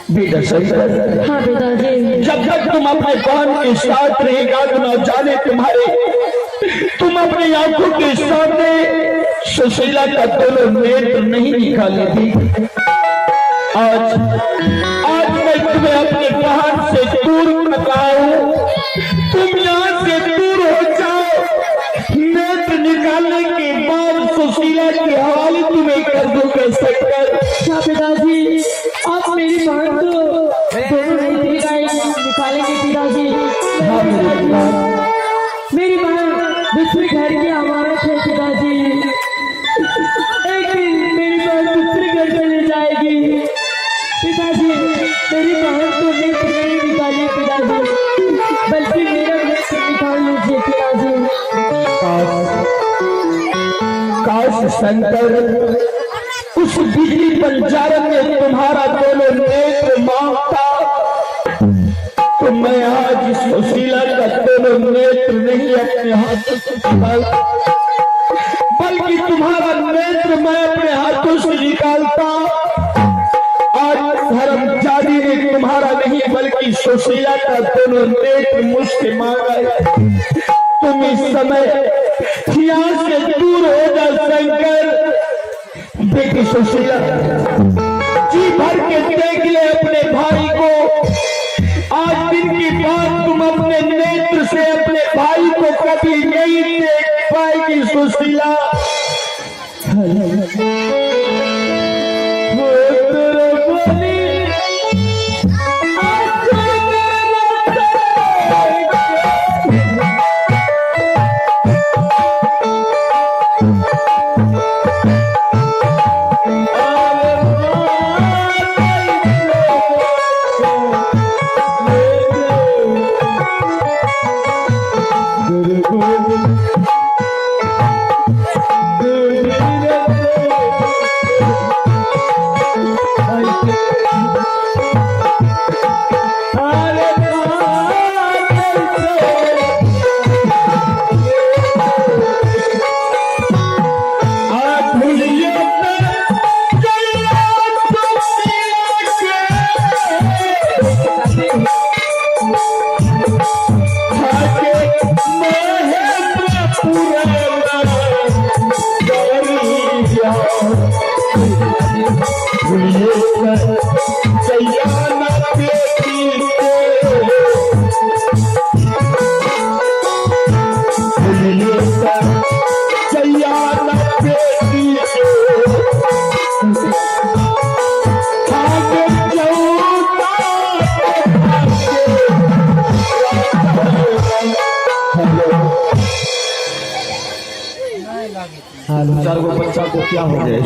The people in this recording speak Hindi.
बेटा शंकर, हाँ पिताजी, जब तक तुम अपने बहन के साथ रहेगा तो न जाने तुम अपनी आंखों के सामने सुशीला का दोनों नेत्र नहीं निकाले थी। आज मैं तुम्हें अपने बहन से दूर रखा हूं, तुम यहाँ से दूर हो जाओ। नेत्र निकालने के बाद सुशीला के हवाले तुम्हें कर दूंगा शंकर। हाँ पिताजी, आप मेरी बहन को दोनों निकालेंगे पिताजी। मेरी बहन दूसरे घर की अमानत है पिताजी। एक दिन मेरी बहन दूसरे घर चली जाएगी पिताजी। मेरी बहन को नेत्र नहीं निकालिए पिताजी, बल्कि मेरा नेत्र निकाल लीजिए पिताजी। काश शंकर, उस बिजली पंचारन में तुम्हारा दोनों नेत्र मांगता तो मैं आज सुशीला का दोनों नेत्र नहीं अपने हाथों से निकालता, बल्कि तुम्हारा नेत्र मैं अपने हाथों से निकालता। आज धर्मचारी ने तुम्हारा नहीं बल्कि सुशीला का दोनों नेत्र मुझसे मांगा है। तुम इस समय यहाँ से दूर हो जा शंकर। बेटी सुशीला, जी भर के देख ले अपने भाई को। आज दिन की बात तुम अपने नेत्र से अपने भाई को कभी नहीं देख पाएगी सुशीला। चार गो बच्चा को क्या हो गए?